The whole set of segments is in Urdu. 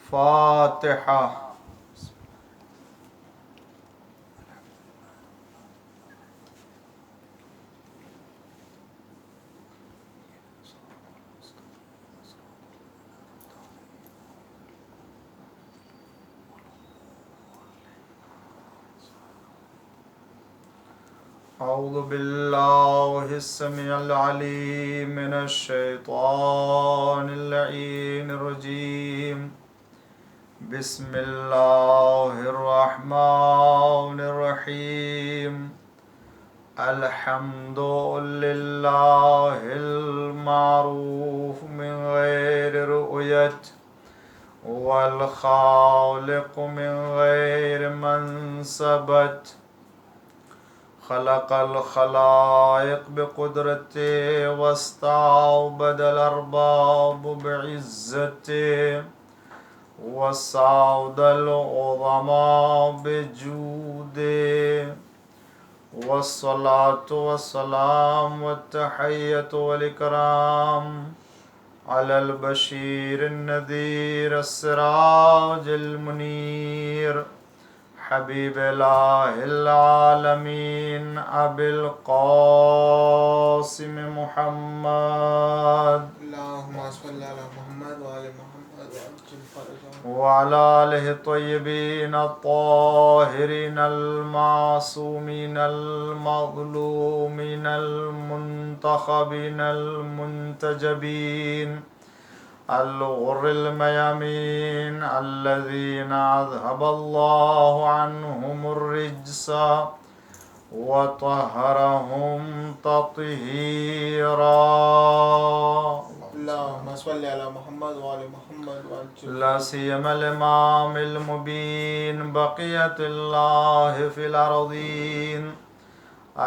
فاتحہ۔ اعوذ باللہ السمیع العلیم من الشیطان اللعین الرجیم، بسم اللہ الرحمن الرحیم، الحمد للہ المعروف من غیر رؤیت، والخالق من غیر منصبت، خلق الخلائق بقدرته واستعبد الأرباب بعزته، وسعد العظماء بجوده، والصلاة والسلام والتحية والإكرام على البشير النذير السراج المنير، حبیب الہ العالمین ابی القاسم محمد، اللہم صل علی محمد وآل محمد وعجل فرجهم، وعلى آلہ الطیبین الطاہرین المعصومین المظلومین المنتخبین المنتجبین الغر الميامين الذين أذهب الله عنهم الرجس وطهرهم تطهيرا، اللہم صل علی محمد وآل محمد وعجل لا سيما الإمام المبين بقية الله في الأرضين،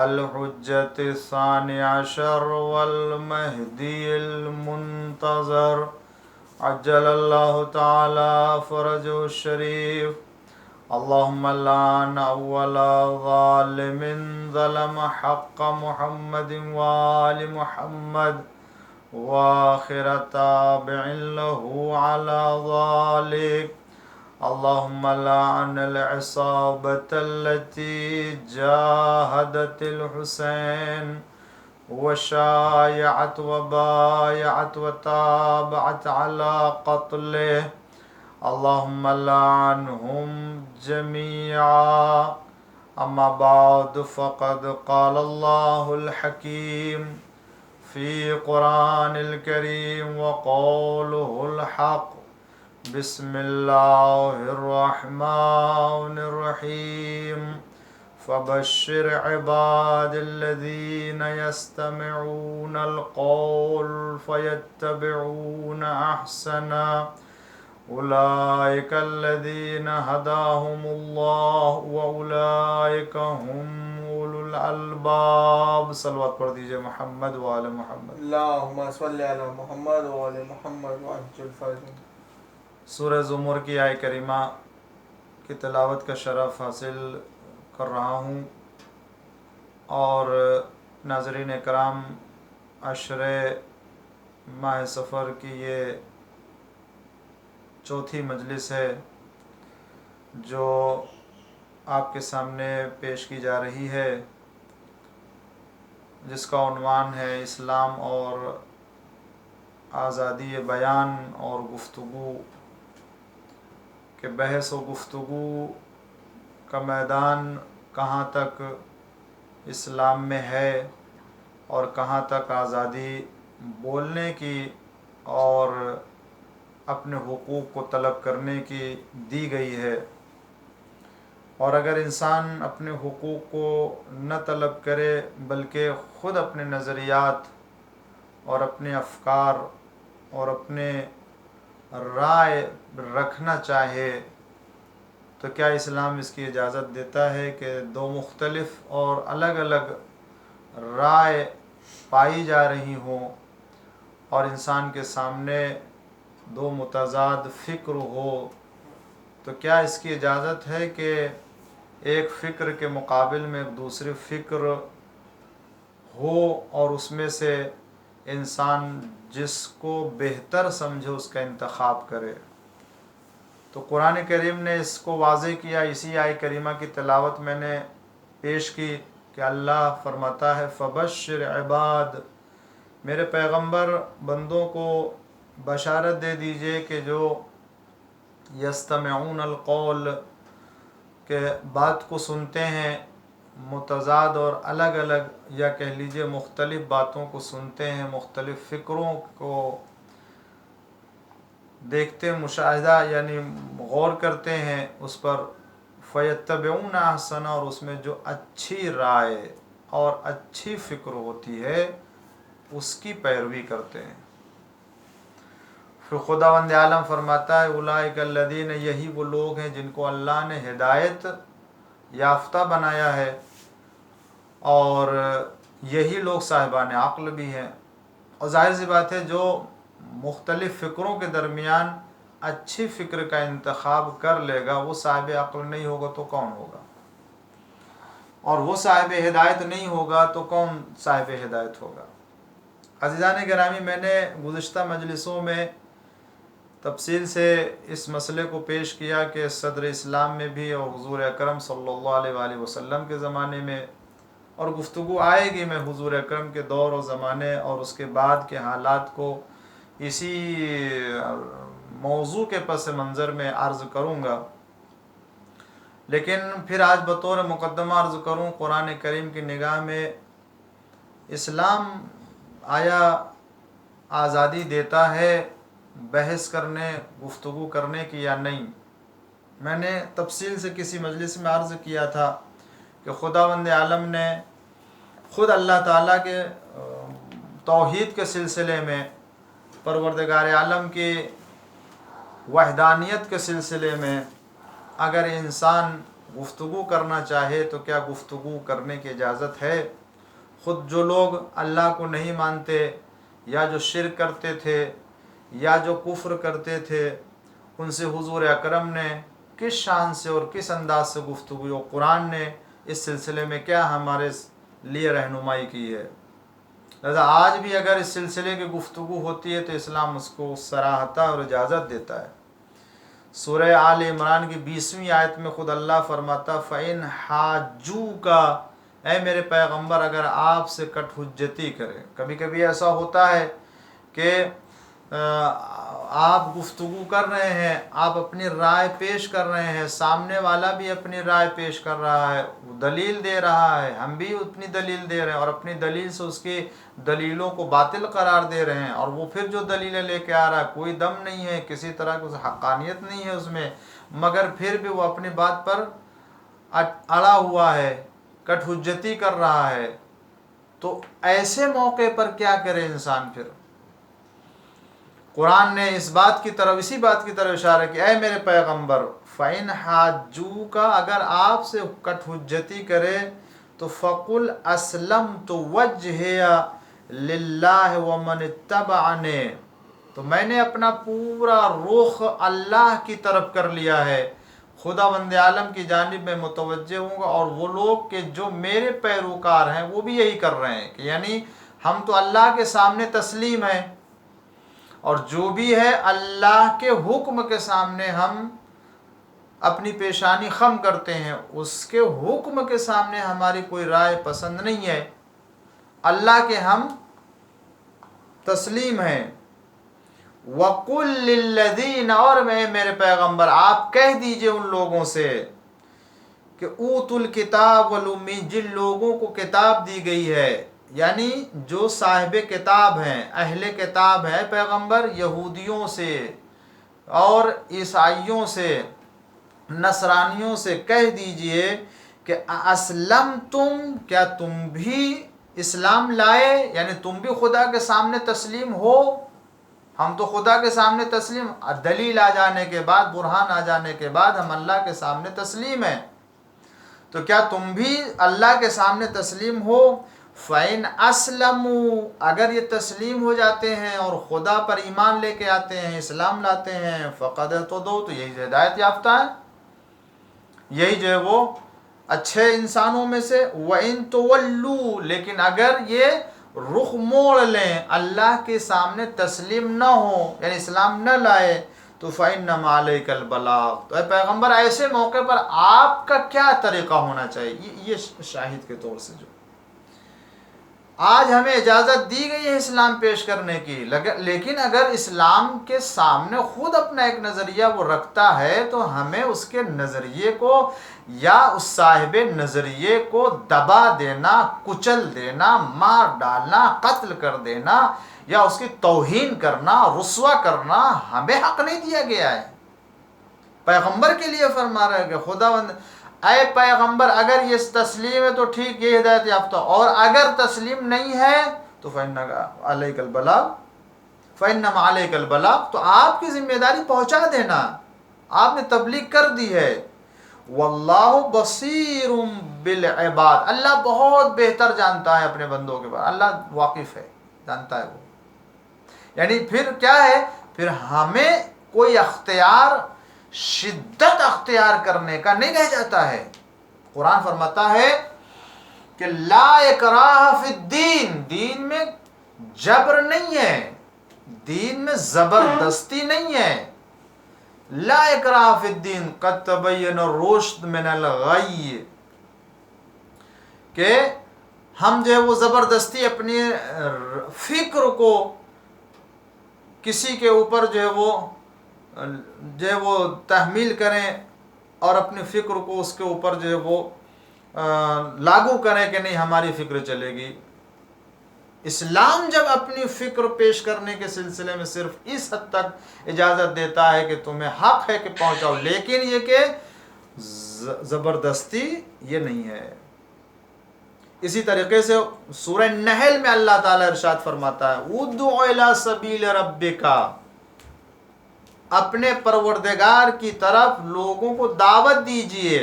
الحجة الثاني عشر والمهدي المنتظر، عجل الله تعالى فرجه الشريف، اللهم لعن أول ظالم ظلم حق محمد وآل محمد، وآخر تابع له على ذلك، اللهم لعن العصابة التي جاهدت الحسين وشايعت وبايعت وتابعت على قتله، اللهم لعنهم جميعا، أما بعد، فقد قال الله الحكيم في قرآن الكريم وقوله الحق، بسم الله الرحمن الرحيم، فبشر عباد الذين يستمعون القول فيتبعون أحسنا، أولئك الذين هداهم الله وأولئك هم أولو الألباب۔ صلوات پڑھ دیجئے محمد وآل محمد۔ اللہم صل علی محمد وآل محمد وعجل فرجهم۔ سورہ زمر کی آیہ کریمہ کی تلاوت کا شرف حاصل کر رہا ہوں، اور ناظرین کرام، عشرے ماہ سفر کی یہ چوتھی مجلس ہے جو آپ کے سامنے پیش کی جا رہی ہے، جس کا عنوان ہے اسلام اور آزادی بیان اور گفتگو، کہ بحث و گفتگو کا میدان کہاں تک اسلام میں ہے اور کہاں تک آزادی بولنے کی اور اپنے حقوق کو طلب کرنے کی دی گئی ہے، اور اگر انسان اپنے حقوق کو نہ طلب کرے بلکہ خود اپنے نظریات اور اپنے افکار اور اپنے رائے رکھنا چاہے، تو کیا اسلام اس کی اجازت دیتا ہے کہ دو مختلف اور الگ الگ رائے پائی جا رہی ہوں اور انسان کے سامنے دو متضاد فکر ہو، تو کیا اس کی اجازت ہے کہ ایک فکر کے مقابل میں ایک دوسری فکر ہو اور اس میں سے انسان جس کو بہتر سمجھے اس کا انتخاب کرے؟ تو قرآن کریم نے اس کو واضح کیا. اسی آیہ کریمہ کی تلاوت میں نے پیش کی کہ اللہ فرماتا ہے فبشر عباد، میرے پیغمبر بندوں کو بشارت دے دیجئے کہ جو یستمعون القول، کہ بات کو سنتے ہیں، متضاد اور الگ الگ یا کہہ لیجئے مختلف باتوں کو سنتے ہیں، مختلف فکروں کو دیکھتے ہیں، مشاہدہ یعنی غور کرتے ہیں اس پر، فیتبعون احسن، اور اس میں جو اچھی رائے اور اچھی فکر ہوتی ہے اس کی پیروی کرتے ہیں. پھر خداوند عالم فرماتا ہے اولئک الذین، یہی وہ لوگ ہیں جن کو اللہ نے ہدایت یافتہ بنایا ہے، اور یہی لوگ صاحبان عقل بھی ہیں. اور ظاہر سی بات ہے جو مختلف فکروں کے درمیان اچھی فکر کا انتخاب کر لے گا وہ صاحب عقل نہیں ہوگا تو کون ہوگا، اور وہ صاحب ہدایت نہیں ہوگا تو کون صاحب ہدایت ہوگا. عزیزان گرامی، میں نے گزشتہ مجلسوں میں تفصیل سے اس مسئلے کو پیش کیا کہ صدر اسلام میں بھی اور حضور اکرم صلی اللہ علیہ وآلہ وسلم کے زمانے میں، اور گفتگو آئے گی میں حضور اکرم کے دور و زمانے اور اس کے بعد کے حالات کو اسی موضوع کے پس منظر میں عرض کروں گا. لیکن پھر آج بطور مقدمہ عرض کروں، قرآن کریم کی نگاہ میں اسلام آیا آزادی دیتا ہے بحث کرنے، گفتگو کرنے کی یا نہیں؟ میں نے تفصیل سے کسی مجلس میں عرض کیا تھا کہ خداوند عالم نے خود اللہ تعالیٰ کے توحید کے سلسلے میں، پروردگار عالم کی وحدانیت کے سلسلے میں اگر انسان گفتگو کرنا چاہے تو کیا گفتگو کرنے کی اجازت ہے. خود جو لوگ اللہ کو نہیں مانتے، یا جو شرک کرتے تھے، یا جو کفر کرتے تھے، ان سے حضور اکرم نے کس شان سے اور کس انداز سے گفتگو، اور قرآن نے اس سلسلے میں کیا ہمارے لیے رہنمائی کی ہے. لہذا آج بھی اگر اس سلسلے کی گفتگو ہوتی ہے تو اسلام اس کو سراہتا اور اجازت دیتا ہے. سورہ آل عمران کی 20ویں آیت میں خود اللہ فرماتا فَإِنْ حَاجُّوكَ، اے میرے پیغمبر اگر آپ سے کٹ حجتی کریں. کبھی کبھی ایسا ہوتا ہے کہ آپ گفتگو کر رہے ہیں، آپ اپنی رائے پیش کر رہے ہیں، سامنے والا بھی اپنی رائے پیش کر رہا ہے، وہ دلیل دے رہا ہے، ہم بھی اپنی دلیل دے رہے ہیں، اور اپنی دلیل سے اس کی دلیلوں کو باطل قرار دے رہے ہیں، اور وہ پھر جو دلیلیں لے کے آ رہا ہے کوئی دم نہیں ہے، کسی طرح کی حقانیت نہیں ہے اس میں، مگر پھر بھی وہ اپنی بات پر اڑا ہوا ہے، کٹ حجتی کر رہا ہے. تو ایسے موقع پر کیا کرے انسان؟ پھر قرآن نے اسی بات کی طرف اشارہ کیا، اے میرے پیغمبر فَإِنْ حَاجُّوكَ، اگر آپ سے کٹ حجتی کرے تو فَقُلْ أَسْلَمْتُ وَجْهِيَ لِلَّهِ وَمَنِ اتَّبَعَنِي، تو میں نے اپنا پورا رخ اللہ کی طرف کر لیا ہے، خداوند عالم کی جانب میں متوجہ ہوں گا، اور وہ لوگ کہ جو میرے پیروکار ہیں وہ بھی یہی کر رہے ہیں، کہ یعنی ہم تو اللہ کے سامنے تسلیم ہیں، اور جو بھی ہے اللہ کے حکم کے سامنے ہم اپنی پیشانی خم کرتے ہیں، اس کے حکم کے سامنے ہماری کوئی رائے پسند نہیں ہے، اللہ کے ہم تسلیم ہیں. وَقُلْ لِلَّذِينَ، اور میں میرے پیغمبر آپ کہہ دیجئے ان لوگوں سے کہ اوتوا الکتاب والامین، جن لوگوں کو کتاب دی گئی ہے، یعنی جو صاحب کتاب ہیں، اہل کتاب ہیں پیغمبر، یہودیوں سے اور عیسائیوں سے، نصرانیوں سے کہہ دیجئے کہ اسلمتم، کیا تم بھی اسلام لائے، یعنی تم بھی خدا کے سامنے تسلیم ہو؟ ہم تو خدا کے سامنے تسلیم، دلیل آ جانے کے بعد، برہان آ جانے کے بعد ہم اللہ کے سامنے تسلیم ہیں، تو کیا تم بھی اللہ کے سامنے تسلیم ہو؟ فَإِنْ أَسْلَمُوا، اگر یہ تسلیم ہو جاتے ہیں اور خدا پر ایمان لے کے آتے ہیں، اسلام لاتے ہیں، فَقَدْ اهْتَدَوْا، تو یہی ہدایت یافتہ ہے، یہی جو ہے وہ اچھے انسانوں میں سے. وَإِنْ تُوَلُّوا، لیکن اگر یہ رخ موڑ لیں، اللہ کے سامنے تسلیم نہ ہو، یعنی اسلام نہ لائے، تو فَإِنَّمَا عَلَيْكَ الْبَلَاغُ، تو اے پیغمبر ایسے موقع پر آپ کا کیا طریقہ ہونا چاہیے؟ یہ شاہد کے طور سے جو آج ہمیں اجازت دی گئی ہے اسلام پیش کرنے کی، لیکن اگر اسلام کے سامنے خود اپنا ایک نظریہ وہ رکھتا ہے تو ہمیں اس کے نظریے کو یا اس صاحب نظریے کو دبا دینا، کچل دینا، مار ڈالنا، قتل کر دینا یا اس کی توہین کرنا، رسوا کرنا ہمیں حق نہیں دیا گیا ہے۔ پیغمبر کے لیے فرما رہا ہے کہ خداوند اے پیغمبر اگر یہ تسلیم ہے تو ٹھیک، یہ ہدایت یافتہ، اور اگر تسلیم نہیں ہے تو فَإِنَّمَا عَلَيْكَ الْبَلَاغُ، تو آپ کی ذمہ داری پہنچا دینا، آپ نے تبلیغ کر دی ہے۔ واللہ بصیر بالعباد، اللہ بہت بہتر جانتا ہے اپنے بندوں کے بارے، اللہ واقف ہے، جانتا ہے وہ۔ یعنی پھر کیا ہے، پھر ہمیں کوئی اختیار، شدت اختیار کرنے کا نہیں رہ جاتا ہے۔ قرآن فرماتا ہے کہ لا اکراہ فی الدین، دین میں جبر نہیں ہے، دین میں زبردستی نہیں ہے۔ لا اکراہ فی الدین قد تبین الرشد من الغی، کہ ہم جو ہے وہ زبردستی اپنی فکر کو کسی کے اوپر جو ہے وہ تحمیل کریں اور اپنی فکر کو اس کے اوپر جو ہے وہ لاگو کریں کہ نہیں ہماری فکر چلے گی۔ اسلام جب اپنی فکر پیش کرنے کے سلسلے میں صرف اس حد تک اجازت دیتا ہے کہ تمہیں حق ہے کہ پہنچاؤ، لیکن یہ کہ زبردستی یہ نہیں ہے۔ اسی طریقے سے سورہ نحل میں اللہ تعالیٰ ارشاد فرماتا ہے ادع الی سبیل ربک، اپنے پروردگار کی طرف لوگوں کو دعوت دیجئے،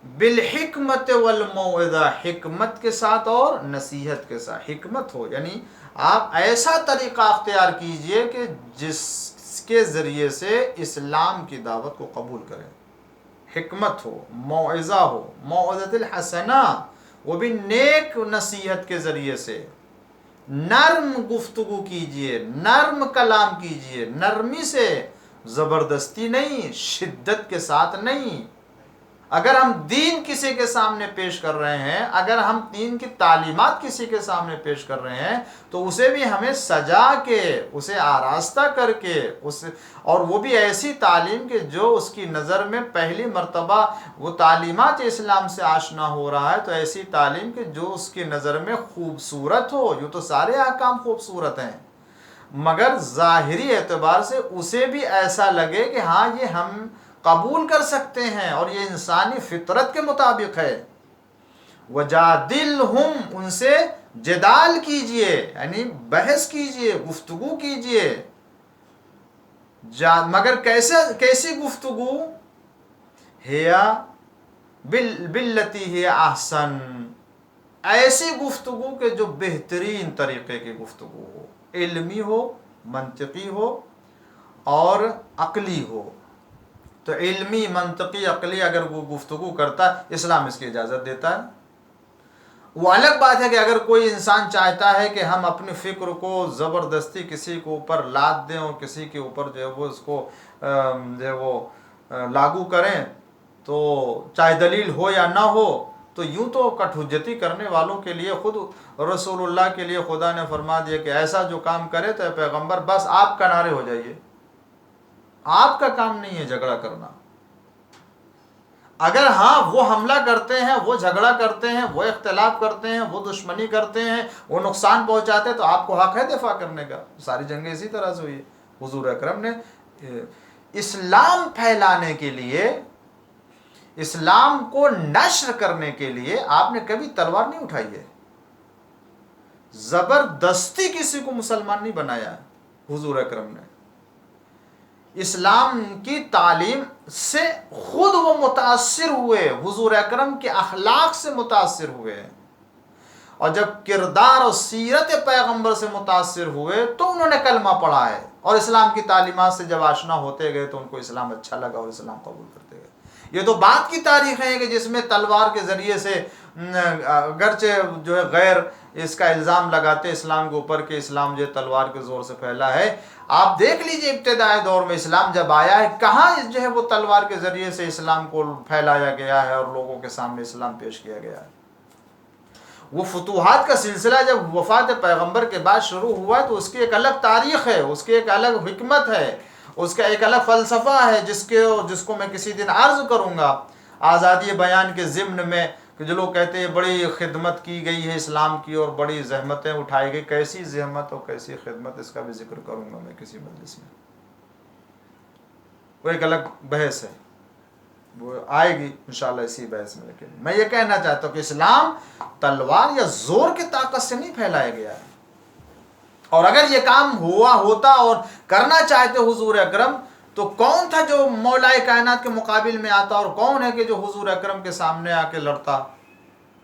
بالحکمت والموعظہ، حکمت کے ساتھ اور نصیحت کے ساتھ۔ حکمت ہو یعنی آپ ایسا طریقہ اختیار کیجئے کہ جس کے ذریعے سے اسلام کی دعوت کو قبول کریں۔ حکمت ہو، موعظہ ہو، موعظۃ الحسنہ، وہ بھی نیک نصیحت کے ذریعے سے۔ نرم گفتگو کیجئے، نرم کلام کیجئے، نرمی سے، زبردستی نہیں، شدت کے ساتھ نہیں۔ اگر ہم دین کسی کے سامنے پیش کر رہے ہیں، اگر ہم دین کی تعلیمات کسی کے سامنے پیش کر رہے ہیں تو اسے بھی ہمیں سجا کے، اسے آراستہ کر کے، اور وہ بھی ایسی تعلیم کہ جو اس کی نظر میں پہلی مرتبہ وہ تعلیمات اسلام سے آشنا ہو رہا ہے، تو ایسی تعلیم کہ جو اس کی نظر میں خوبصورت ہو۔ یوں تو سارے احکام خوبصورت ہیں، مگر ظاہری اعتبار سے اسے بھی ایسا لگے کہ ہاں یہ ہم قبول کر سکتے ہیں اور یہ انسانی فطرت کے مطابق ہے۔ وَجَادِلْهُمْ، ان سے جدال کیجئے، یعنی بحث کیجئے، گفتگو کیجئے، مگر کیسی گفتگو؟ ہیا باللتی ہی احسن، ایسی گفتگو کہ جو بہترین طریقے کی گفتگو ہو، علمی ہو، منطقی ہو اور عقلی ہو۔ تو علمی، منطقی، عقلی اگر وہ گفتگو کرتا ہے، اسلام اس کی اجازت دیتا ہے۔ وہ الگ بات ہے کہ اگر کوئی انسان چاہتا ہے کہ ہم اپنی فکر کو زبردستی کسی کے اوپر لاد دیں اور کسی کے اوپر جو ہے وہ اس کو جو ہے وہ لاگو کریں، تو چاہے دلیل ہو یا نہ ہو، تو یوں تو کٹ حجتی کرنے والوں کے لیے خود رسول اللہ کے لیے خدا نے فرما دیا کہ ایسا جو کام کرے تو پیغمبر بس آپ کنارے ہو جائیے، آپ کا کام نہیں ہے جھگڑا کرنا۔ اگر ہاں وہ حملہ کرتے ہیں، وہ جھگڑا کرتے ہیں، وہ اختلاف کرتے ہیں، وہ دشمنی کرتے ہیں، وہ نقصان پہنچاتے ہیں، تو آپ کو حق ہے دفاع کرنے کا۔ ساری جنگیں اسی طرح سے ہوئی۔ حضور اکرم نے اسلام پھیلانے کے لیے، اسلام کو نشر کرنے کے لیے آپ نے کبھی تلوار نہیں اٹھائی ہے، زبردستی کسی کو مسلمان نہیں بنایا حضور اکرم نے۔ اسلام کی تعلیم سے خود وہ متاثر ہوئے، حضور اکرم کے اخلاق سے متاثر ہوئے، اور جب کردار اور سیرت پیغمبر سے متاثر ہوئے تو انہوں نے کلمہ پڑھا ہے، اور اسلام کی تعلیمات سے جب آشنا ہوتے گئے تو ان کو اسلام اچھا لگا اور اسلام قبول کرتے گئے۔ یہ تو بات کی تاریخ ہے کہ جس میں تلوار کے ذریعے سے اگرچہ جو ہے غیر اس کا الزام لگاتے اسلام کے اوپر کہ اسلام جو ہے تلوار کے زور سے پھیلا ہے. آپ دیکھ لیجئے ابتدائی دور میں اسلام جب آیا ہے کہاں جو ہے وہ تلوار کے ذریعے سے اسلام کو پھیلایا گیا ہے اور لوگوں کے سامنے اسلام پیش کیا گیا ہے. وہ فتوحات کا سلسلہ جب وفات پیغمبر کے بعد شروع ہوا تو اس کی ایک الگ تاریخ ہے، اس کی ایک الگ حکمت ہے، اس کا ایک الگ فلسفہ ہے جس کو میں کسی دن عرض کروں گا آزادی بیان کے ضمن میں، کہ جو لوگ کہتے ہیں بڑی خدمت کی گئی ہے اسلام کی اور بڑی زحمتیں اٹھائی گئی. کیسی زحمت اور کیسی خدمت، اس کا بھی ذکر کروں گا میں کسی مجلس میں. وہ ایک الگ بحث ہے، وہ آئے گی انشاءاللہ اسی بحث میں. لیکن میں یہ کہنا چاہتا ہوں کہ اسلام تلوار یا زور کی طاقت سے نہیں پھیلایا گیا ہے. اور اگر یہ کام ہوتا اور کرنا چاہتے حضور اکرم تو کون تھا جو مولا کائنات کے مقابل میں آتا، اور کون ہے کہ جو حضور اکرم کے سامنے آ کے لڑتا؟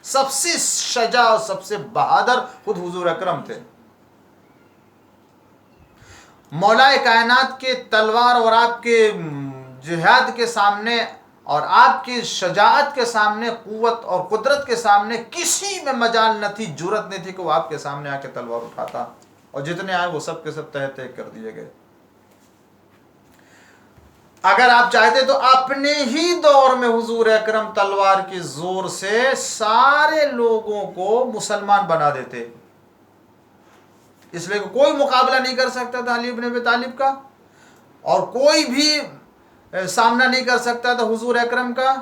سب سے شجاع اور سب سے بہادر خود حضور اکرم تھے. مولا کائنات کے تلوار اور آپ کے جہاد کے سامنے اور آپ کی شجاعت کے سامنے، قوت اور قدرت کے سامنے کسی میں مجال نہ تھی، جرت نہیں تھی کہ وہ آپ کے سامنے آ کے تلوار اٹھاتا، اور جتنے آئے وہ سب کے سب تہ تہ کر دیے گئے. اگر آپ چاہتے تو اپنے ہی دور میں حضور اکرم تلوار کے زور سے سارے لوگوں کو مسلمان بنا دیتے، اس لیے کہ کوئی مقابلہ نہیں کر سکتا تھا علی بن ابی طالب کا، اور کوئی بھی سامنا نہیں کر سکتا تھا حضور اکرم کا.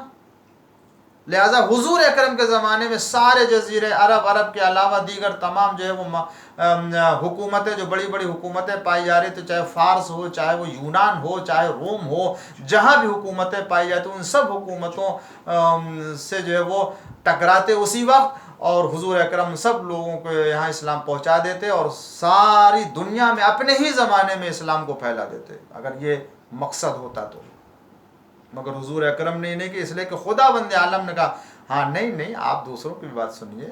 لہذا حضور اکرم کے زمانے میں سارے جزیرے عرب کے علاوہ دیگر تمام جو ہے وہ حکومتیں، جو بڑی بڑی حکومتیں پائی جا رہی تھی، چاہے فارس ہو، چاہے وہ یونان ہو، چاہے روم ہو، جہاں بھی حکومتیں پائی جاتی ان سب حکومتوں سے جو ہے وہ ٹکراتے اسی وقت، اور حضور اکرم سب لوگوں کو یہاں اسلام پہنچا دیتے اور ساری دنیا میں اپنے ہی زمانے میں اسلام کو پھیلا دیتے، اگر یہ مقصد ہوتا تو. مگر حضور اکرم نے نہیں کہ اس لیے کہ خدا بند عالم نے کہا ہاں نہیں آپ دوسروں کی بھی بات سنیے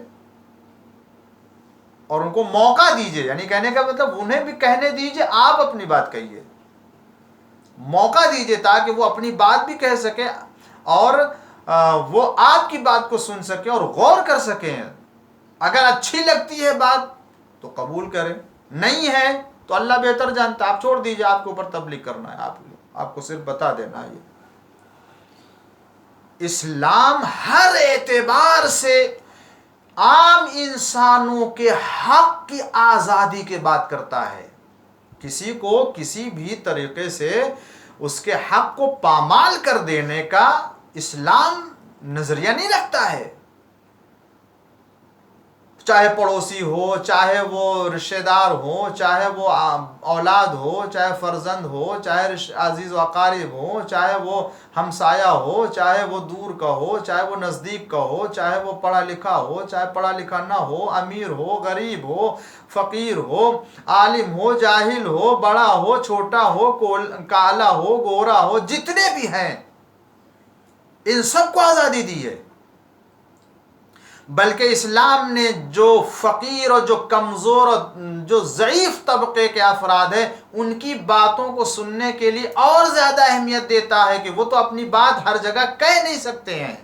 اور ان کو موقع دیجئے. یعنی کہنے کا مطلب انہیں بھی کہنے دیجئے، آپ اپنی بات کہیے، موقع دیجئے تاکہ وہ اپنی بات بھی کہہ سکے اور وہ آپ کی بات کو سن سکیں اور غور کر سکیں. اگر اچھی لگتی ہے بات تو قبول کریں، نہیں ہے تو اللہ بہتر جانتا، آپ چھوڑ دیجئے، آپ کے اوپر تبلیغ کرنا ہے، آپ کو صرف بتا دینا ہے. اسلام ہر اعتبار سے عام انسانوں کے حق کی آزادی کی بات کرتا ہے. کسی کو کسی بھی طریقے سے اس کے حق کو پامال کر دینے کا اسلام نظریہ نہیں رکھتا ہے. چاہے پڑوسی ہو، چاہے وہ رشتہ دار ہو، چاہے وہ اولاد ہو، چاہے فرزند ہو، چاہے عزیز و اقارب ہو، چاہے وہ ہمسایہ ہو، چاہے وہ دور کا ہو، چاہے وہ نزدیک کا ہو، چاہے وہ پڑھا لکھا ہو، چاہے پڑھا لکھا نہ ہو، امیر ہو، غریب ہو، فقیر ہو، عالم ہو، جاہل ہو، بڑا ہو، چھوٹا ہو، کالا ہو، گورا ہو، جتنے بھی ہیں ان سب کو آزادی دی ہے. بلکہ اسلام نے جو فقیر اور جو کمزور اور جو ضعیف طبقے کے افراد ہیں ان کی باتوں کو سننے کے لیے اور زیادہ اہمیت دیتا ہے کہ وہ تو اپنی بات ہر جگہ کہہ نہیں سکتے ہیں،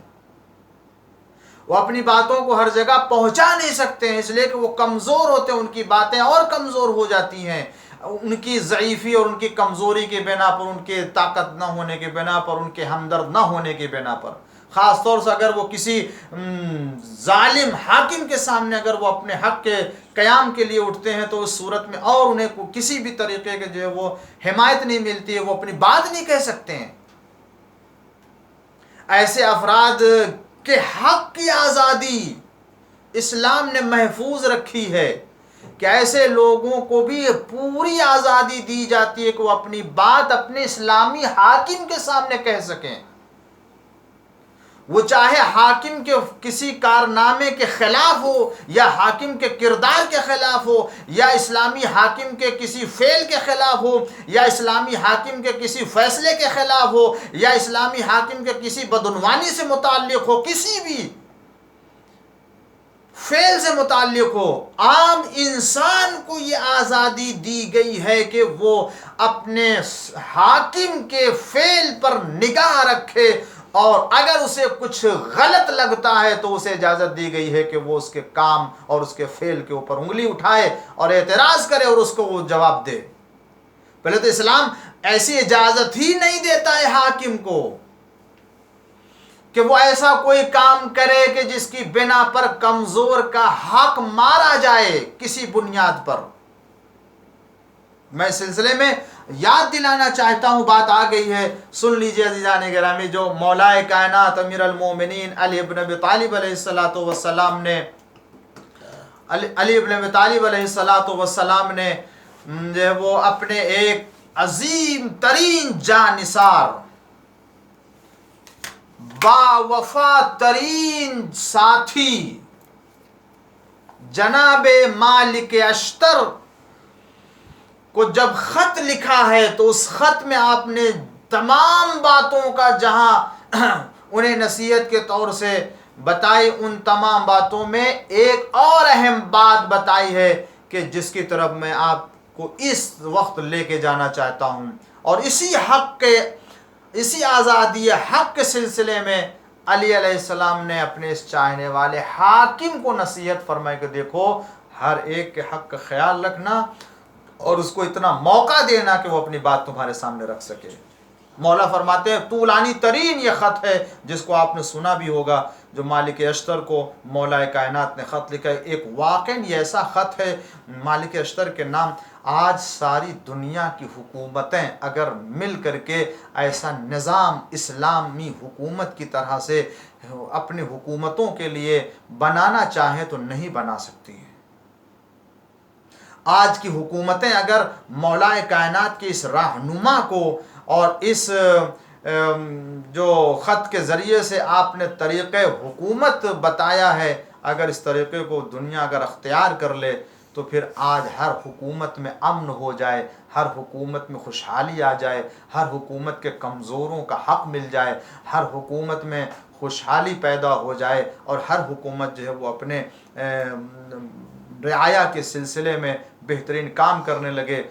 وہ اپنی باتوں کو ہر جگہ پہنچا نہیں سکتے ہیں، اس لیے کہ وہ کمزور ہوتے ہیں، ان کی باتیں اور کمزور ہو جاتی ہیں ان کی ضعیفی اور ان کی کمزوری کے بنا پر، ان کے طاقت نہ ہونے کے بنا پر، ان کے ہمدرد نہ ہونے کے بنا پر. خاص طور سے اگر وہ کسی ظالم حاکم کے سامنے اگر وہ اپنے حق کے قیام کے لیے اٹھتے ہیں تو اس صورت میں اور انہیں کسی بھی طریقے کے جو ہے وہ حمایت نہیں ملتی ہے، وہ اپنی بات نہیں کہہ سکتے ہیں. ایسے افراد کے حق کی آزادی اسلام نے محفوظ رکھی ہے کہ ایسے لوگوں کو بھی پوری آزادی دی جاتی ہے کہ وہ اپنی بات اپنے اسلامی حاکم کے سامنے کہہ سکیں. وہ چاہے حاکم کے کسی کارنامے کے خلاف ہو یا حاکم کے کردار کے خلاف ہو یا اسلامی حاکم کے کسی فعل کے خلاف ہو یا اسلامی حاکم کے کسی فیصلے کے خلاف ہو یا اسلامی حاکم کے کسی بدعنوانی سے متعلق ہو، کسی بھی فعل سے متعلق ہو، عام انسان کو یہ آزادی دی گئی ہے کہ وہ اپنے حاکم کے فعل پر نگاہ رکھے اور اگر اسے کچھ غلط لگتا ہے تو اسے اجازت دی گئی ہے کہ وہ اس کے کام اور اس کے فعل کے اوپر انگلی اٹھائے اور اعتراض کرے اور اس کو وہ جواب دے۔ پہلے تو اسلام ایسی اجازت ہی نہیں دیتا ہے حاکم کو کہ وہ ایسا کوئی کام کرے کہ جس کی بنا پر کمزور کا حق مارا جائے کسی بنیاد پر۔ میں اس سلسلے میں یاد دلانا چاہتا ہوں، بات آ گئی ہے، سن لیجئے عزیزان گرامی، جو مولا کائنات امیر المومنین علی ابن ابی طالب علیہ السلام نے جو ہے وہ اپنے ایک عظیم ترین جانثار، با وفا ترین ساتھی جناب مالک اشتر کو جب خط لکھا ہے تو اس خط میں آپ نے تمام باتوں کا جہاں انہیں نصیحت کے طور سے بتائی، ان تمام باتوں میں ایک اور اہم بات بتائی ہے کہ جس کی طرف میں آپ کو اس وقت لے کے جانا چاہتا ہوں، اور اسی آزادی حق کے سلسلے میں علی علیہ السلام نے اپنے اس چاہنے والے حاکم کو نصیحت فرمائی کہ دیکھو، ہر ایک کے حق کا خیال رکھنا اور اس کو اتنا موقع دینا کہ وہ اپنی بات تمہارے سامنے رکھ سکے۔ مولا فرماتے ہیں طولانی ترین یہ خط ہے جس کو آپ نے سنا بھی ہوگا، جو مالک اشتر کو مولا کائنات نے خط لکھا ہے۔ ایک واقعاً یہ ایسا خط ہے مالک اشتر کے نام۔ آج ساری دنیا کی حکومتیں اگر مل کر کے ایسا نظام اسلامی حکومت کی طرح سے اپنی حکومتوں کے لیے بنانا چاہیں تو نہیں بنا سکتی ہیں۔ آج کی حکومتیں اگر مولا کائنات کی اس رہنما کو اور اس جو خط کے ذریعے سے آپ نے طریقے حکومت بتایا ہے، اگر اس طریقے کو دنیا اگر اختیار کر لے تو پھر آج ہر حکومت میں امن ہو جائے، ہر حکومت میں خوشحالی آ جائے، ہر حکومت کے کمزوروں کا حق مل جائے، ہر حکومت میں خوشحالی پیدا ہو جائے، اور ہر حکومت جو ہے وہ اپنے رعایا کے سلسلے میں بہترین کام کرنے لگے،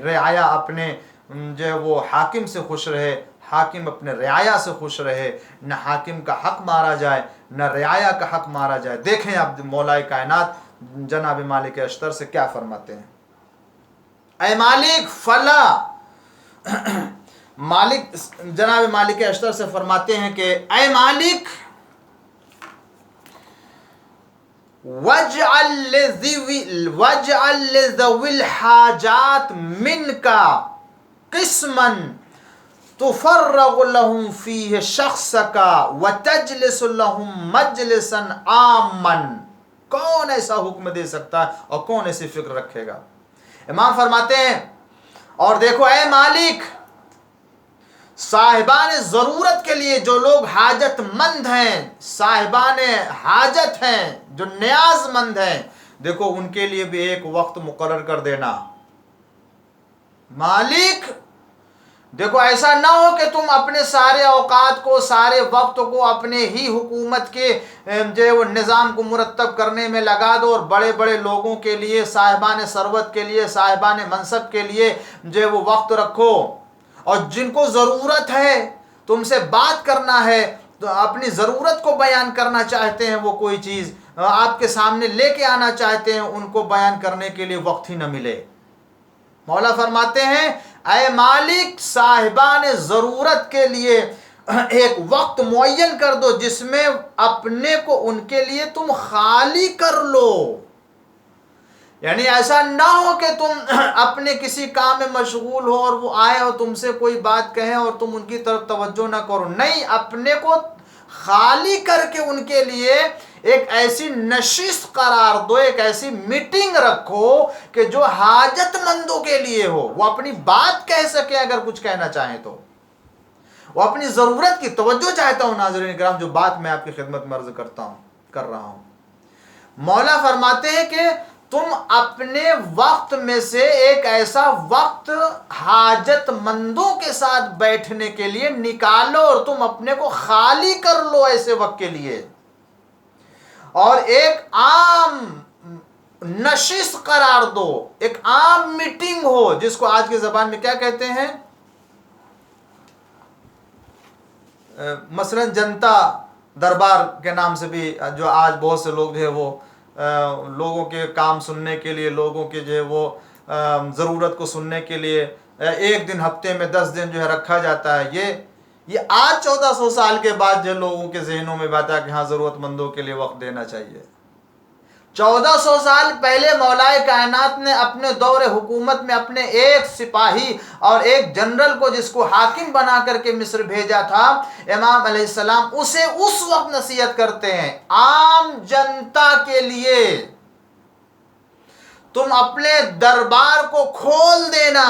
رعایا اپنے جو ہے وہ حاکم سے خوش رہے، حاکم اپنے رعایا سے خوش رہے، نہ حاکم کا حق مارا جائے نہ رعایا کا حق مارا جائے۔ دیکھیں اب مولا کائنات جناب مالک اشتر سے کیا فرماتے ہیں۔ اے مالک فلا جناب مالک اشتر سے فرماتے ہیں کہ اے مالک وَاجْعَلْ لِذَوِي الْحَاجَاتِ مِنْكَ قِسْمًا تُفَرَّغُ لَهُمْ فِيهِ شَخْصَكَ وَتَجْلِسُ لَهُمْ مَجْلِسًا عَامًا۔ کون ایسا حکم دے سکتا ہے اور کون ایسی فکر رکھے گا؟ امام فرماتے ہیں اور دیکھو اے مالک، صاحبان ضرورت کے لیے جو لوگ حاجت مند ہیں، صاحبان حاجت ہیں، جو نیاز مند ہیں، دیکھو ان کے لیے بھی ایک وقت مقرر کر دینا۔ مالک دیکھو ایسا نہ ہو کہ تم اپنے سارے اوقات کو، سارے وقت کو اپنے ہی حکومت کے جو نظام کو مرتب کرنے میں لگا دو، اور بڑے بڑے لوگوں کے لیے، صاحبان ثروت کے لیے، صاحبان منصب کے لیے جو وہ وقت رکھو، اور جن کو ضرورت ہے تم سے بات کرنا ہے، تو اپنی ضرورت کو بیان کرنا چاہتے ہیں، وہ کوئی چیز آپ کے سامنے لے کے آنا چاہتے ہیں، ان کو بیان کرنے کے لیے وقت ہی نہ ملے۔ مولا فرماتے ہیں اے مالک، صاحبان ضرورت کے لیے ایک وقت معین کر دو جس میں اپنے کو ان کے لیے تم خالی کر لو۔ یعنی ایسا نہ ہو کہ تم اپنے کسی کام میں مشغول ہو اور وہ آئے اور تم سے کوئی بات کہیں اور تم ان کی طرف توجہ نہ کرو، نہیں، اپنے کو خالی کر کے ان کے لیے ایک ایسی نشست قرار دو، ایک ایسی میٹنگ رکھو کہ جو حاجت مندوں کے لیے ہو، وہ اپنی بات کہہ سکے، اگر کچھ کہنا چاہیں تو وہ اپنی ضرورت کی توجہ چاہتا ہوں۔ ناظرین کرام، جو بات میں آپ کی خدمت میں عرض کر رہا ہوں، مولا فرماتے ہیں کہ تم اپنے وقت میں سے ایک ایسا وقت حاجت مندوں کے ساتھ بیٹھنے کے لیے نکالو، اور تم اپنے کو خالی کر لو ایسے وقت کے لیے، اور ایک عام نشست قرار دو، ایک عام میٹنگ ہو، جس کو آج کی زبان میں کیا کہتے ہیں، مثلا جنتا دربار کے نام سے بھی جو آج بہت سے لوگ جو ہے وہ لوگوں کے کام سننے کے لیے، لوگوں کے جو ہے وہ ضرورت کو سننے کے لیے ایک دن ہفتے میں 10 دن جو ہے رکھا جاتا ہے، یہ آج 1400 سال کے بعد جو لوگوں کے ذہنوں میں بات ہے کہ ہاں ضرورت مندوں کے لیے وقت دینا چاہیے۔ 1400 سال پہلے مولائے کائنات نے اپنے دور حکومت میں اپنے ایک سپاہی اور ایک جنرل کو، جس کو حاکم بنا کر کے مصر بھیجا تھا، امام علیہ السلام، اسے اس وقت نصیحت کرتے ہیں عام جنتا کے لیے تم اپنے دربار کو کھول دینا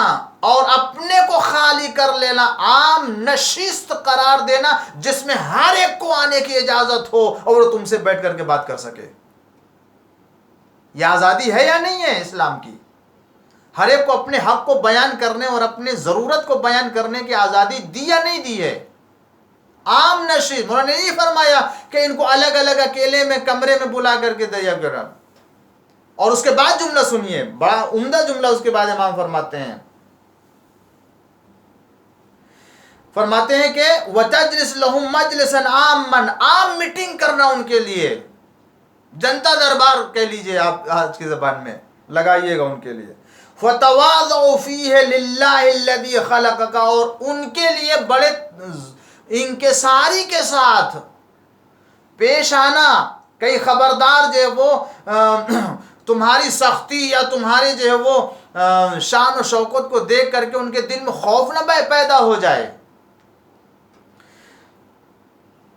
اور اپنے کو خالی کر لینا، عام نشست قرار دینا جس میں ہر ایک کو آنے کی اجازت ہو اور وہ تم سے بیٹھ کر کے بات کر سکے۔ یہ آزادی ہے یا نہیں ہے اسلام کی؟ ہر ایک کو اپنے حق کو بیان کرنے اور اپنی ضرورت کو بیان کرنے کی آزادی دی یا نہیں دی ہے؟ عام نشست، مولانا نے نہیں فرمایا کہ ان کو الگ الگ اکیلے میں کمرے میں بلا کر کے دیا کرا۔ اور اس کے بعد جملہ سنیے، بڑا عمدہ جملہ اس کے بعد امام فرماتے ہیں کہ وَتَجْلِسْ لَهُمْ مَجْلِسًا عَامًا، عام میٹنگ کرنا ان کے لیے، جنتا دربار کہہ لیجئے آپ آج کی زبان میں، لگائیے گا ان کے لیے۔ فَتَوَاضَعُوا فِيهِ لِلَّهِ الَّذِي خَلَقَكَ، اور ان کے لیے بڑے انکساری کے ساتھ پیش آنا، کئی خبردار جو ہے وہ تمہاری سختی یا تمہاری جو ہے وہ شان و شوکت کو دیکھ کر کے ان کے دل میں خوف نہ پیدا ہو جائے۔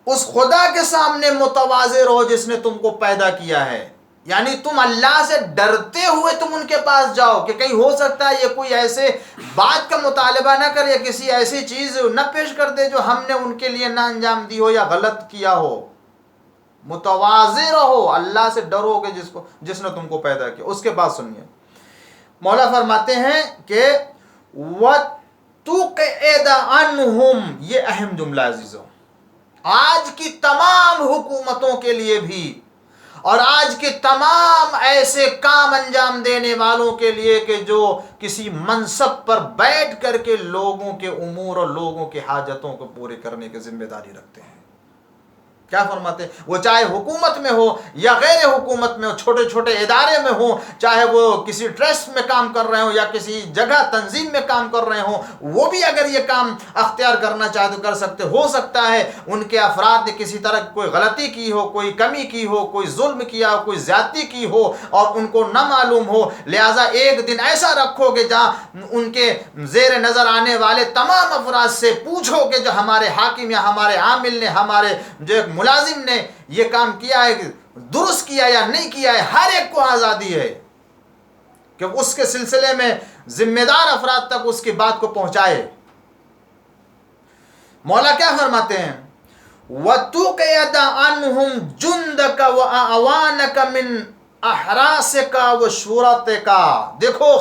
اس خدا کے سامنے متواضع رہو جس نے تم کو پیدا کیا ہے، یعنی تم اللہ سے ڈرتے ہوئے تم ان کے پاس جاؤ کہ کہیں ہو سکتا ہے یہ کوئی ایسے بات کا مطالبہ نہ کرے یا کسی ایسی چیز نہ پیش کر دے جو ہم نے ان کے لیے نہ انجام دی ہو یا غلط کیا ہو۔ متواضع رہو، اللہ سے ڈرو کہ جس نے تم کو پیدا کیا۔ اس کے بعد سنیے، مولا فرماتے ہیں کہ وَتُقْعِدَ عَنْهُمْ، یہ اہم جملہ عزیزوں، آج کی تمام حکومتوں کے لیے بھی اور آج کے تمام ایسے کام انجام دینے والوں کے لیے کہ جو کسی منصب پر بیٹھ کر کے لوگوں کے امور اور لوگوں کی حاجتوں کو پورے کرنے کی ذمہ داری رکھتے ہیں۔ کیا فرماتے ہیں؟ وہ چاہے حکومت میں ہو یا غیر حکومت میں ہو، چھوٹے چھوٹے ادارے میں ہو، چاہے وہ کسی ٹرسٹ میں کام کر رہے ہوں یا کسی جگہ تنظیم میں کام کر رہے ہوں، وہ بھی اگر یہ کام اختیار کرنا چاہے تو کر سکتے۔ ہو سکتا ہے ان کے افراد نے کسی طرح کوئی غلطی کی ہو، کوئی کمی کی ہو، کوئی ظلم کیا ہو، کوئی زیادتی کی ہو اور ان کو نہ معلوم ہو، لہٰذا ایک دن ایسا رکھو کہ جہاں ان کے زیر نظر آنے والے تمام افراد سے پوچھو کہ جو ہمارے حاکم یا ہمارے عامل نے، ہمارے جو ملازم نے یہ کام کیا ہے، درست کیا یا نہیں کیا ہے۔ ہر ایک کو آزادی ہے کہ اس کے سلسلے میں ذمہ دار افراد تک اس کی بات کو پہنچائے۔ مولا کیا فرماتے ہیں؟ وَتُقْعِدَ عَنْهُمْ جُنْدَكَ وَأَعْوَانَكَ مِنْ أَحْرَاسِكَ وَشُرَطِكَ۔ دیکھو،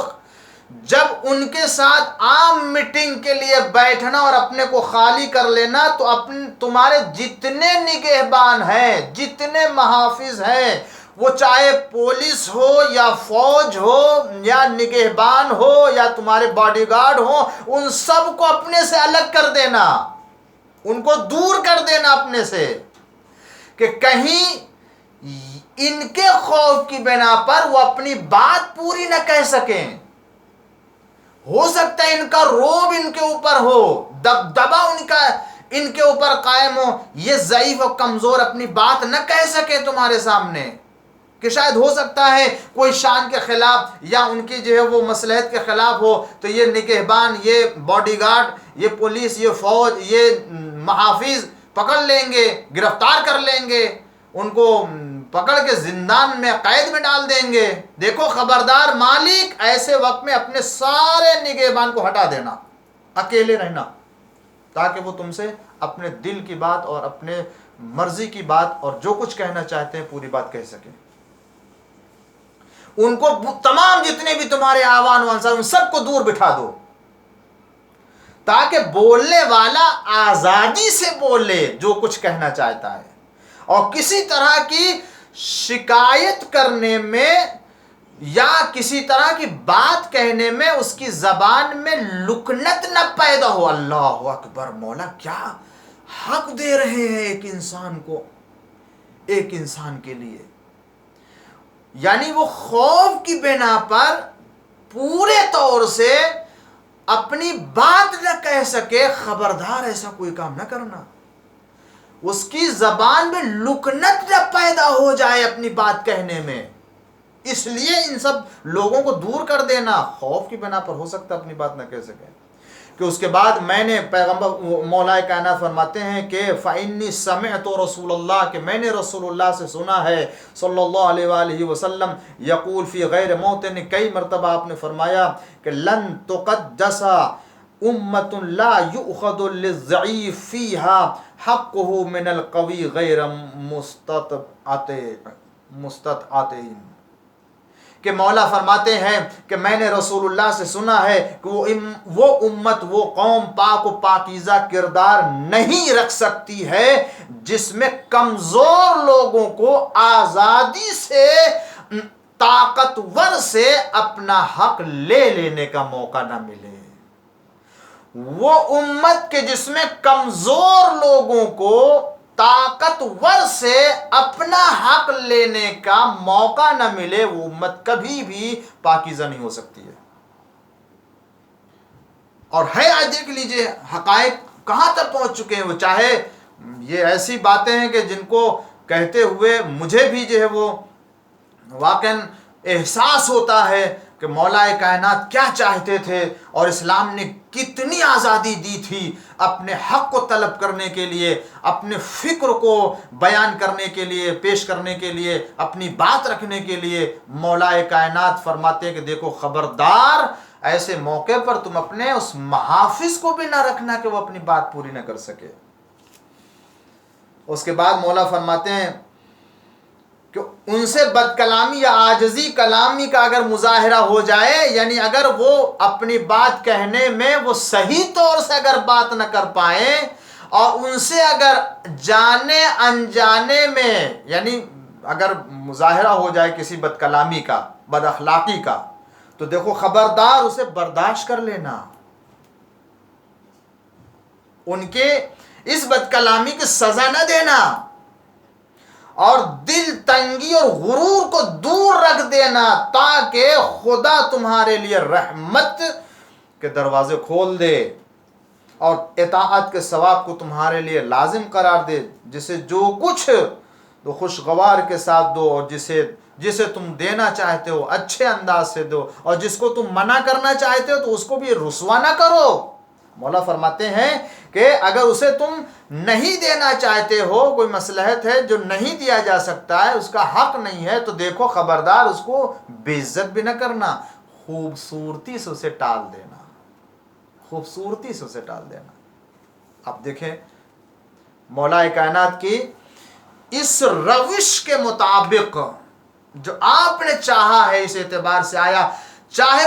جب ان کے ساتھ عام میٹنگ کے لیے بیٹھنا اور اپنے کو خالی کر لینا تو تمہارے جتنے نگہبان ہیں، جتنے محافظ ہیں، وہ چاہے پولیس ہو یا فوج ہو یا نگہبان ہو یا تمہارے باڈی گارڈ ہو، ان سب کو اپنے سے الگ کر دینا، ان کو دور کر دینا اپنے سے، کہ کہیں ان کے خوف کی بنا پر وہ اپنی بات پوری نہ کہہ سکیں۔ ہو سکتا ہے ان کا روب ان کے اوپر ہو، دبدبا ان کے اوپر قائم ہو، یہ ضعیف و کمزور اپنی بات نہ کہہ سکے تمہارے سامنے، کہ شاید ہو سکتا ہے کوئی شان کے خلاف یا ان کی جو ہے وہ مصلحت کے خلاف ہو، تو یہ نگہبان، یہ باڈی گارڈ، یہ پولیس، یہ فوج، یہ محافظ پکڑ لیں گے، گرفتار کر لیں گے، ان کو پکڑ کے زندان میں قید میں ڈال دیں گے۔ دیکھو خبردار مالک، ایسے وقت میں اپنے سارے نگہبان کو ہٹا دینا، اکیلے رہنا، تاکہ وہ تم سے اپنے دل کی بات اور اپنے مرضی کی بات اور جو کچھ کہنا چاہتے ہیں پوری بات کہہ سکیں۔ ان کو تمام جتنے بھی تمہارے آوان وانصار ان سب کو دور بٹھا دو، تاکہ بولنے والا آزادی سے بولے جو کچھ کہنا چاہتا ہے، اور کسی طرح کی شکایت کرنے میں یا کسی طرح کی بات کہنے میں اس کی زبان میں لکنت نہ پیدا ہو۔ اللہ اکبر، مولا کیا حق دے رہے ہیں ایک انسان کو، ایک انسان کے لیے، یعنی وہ خوف کی بنا پر پورے طور سے اپنی بات نہ کہہ سکے، خبردار ایسا کوئی کام نہ کرنا، اس کی زبان میں لکنت نہ پیدا ہو جائے اپنی بات کہنے میں، اس لیے ان سب لوگوں کو دور کر دینا، خوف کی بنا پر ہو سکتا اپنی بات نہ کہہ سکے۔ کہ اس کے بعد میں نے پیغمبر مولا کائنات فرماتے ہیں کہ فَإِنِّي سَمِعْتُ رسول اللہ، کہ میں نے رسول اللہ سے سنا ہے صلی اللہ علیہ وآلہ وسلم یقول فی غیر موطن، کئی مرتبہ آپ نے فرمایا کہ لن تقدس امت لا یؤخذ للضعیف فیہا حقہ من القوی غیر مستطعتین، کہ مولا فرماتے ہیں کہ میں نے رسول اللہ سے سنا ہے کہ وہ امت، وہ قوم پاک و پاکیزہ کردار نہیں رکھ سکتی ہے جس میں کمزور لوگوں کو آزادی سے، طاقتور سے اپنا حق لے لینے کا موقع نہ ملے، وہ امت کے جس میں کمزور لوگوں کو طاقتور سے اپنا حق لینے کا موقع نہ ملے، وہ امت کبھی بھی پاکیزہ نہیں ہو سکتی ہے۔ اور ہے آج دیکھ لیجئے حقائق کہاں تک پہنچ چکے ہیں، وہ چاہے یہ ایسی باتیں ہیں کہ جن کو کہتے ہوئے مجھے بھی جو ہے وہ واقعاً احساس ہوتا ہے کہ مولا کائنات کیا چاہتے تھے، اور اسلام نے کتنی آزادی دی تھی اپنے حق کو طلب کرنے کے لیے، اپنے فکر کو بیان کرنے کے لیے، پیش کرنے کے لیے، اپنی بات رکھنے کے لیے۔ مولا کائنات فرماتے ہیں کہ دیکھو خبردار، ایسے موقع پر تم اپنے اس محافظ کو بھی نہ رکھنا کہ وہ اپنی بات پوری نہ کر سکے۔ اس کے بعد مولا فرماتے ہیں کہ ان سے بد کلامی یا عاجزی کلامی کا اگر مظاہرہ ہو جائے، یعنی اگر وہ اپنی بات کہنے میں وہ صحیح طور سے اگر بات نہ کر پائیں، اور ان سے اگر جانے انجانے میں، یعنی اگر مظاہرہ ہو جائے کسی بد کلامی کا، بد اخلاقی کا، تو دیکھو خبردار اسے برداشت کر لینا، ان کے اس بد کلامی کی سزا نہ دینا، اور دل تنگی اور غرور کو دور رکھ دینا، تاکہ خدا تمہارے لیے رحمت کے دروازے کھول دے اور اطاعت کے ثواب کو تمہارے لیے لازم قرار دے، جسے جو کچھ تو خوشگوار کے ساتھ دو، اور جسے تم دینا چاہتے ہو اچھے انداز سے دو، اور جس کو تم منع کرنا چاہتے ہو تو اس کو بھی رسوا نہ کرو۔ مولا فرماتے ہیں کہ اگر اسے تم نہیں دینا چاہتے ہو، کوئی مصلحت ہے جو نہیں دیا جا سکتا ہے، اس کا حق نہیں ہے، تو دیکھو خبردار اس کو بے عزت بھی نہ کرنا، خوبصورتی سے اسے ٹال دینا، خوبصورتی سے اسے ٹال دینا۔ اب دیکھیں مولا کائنات کی اس روش کے مطابق جو آپ نے چاہا ہے، اس اعتبار سے آیا، چاہے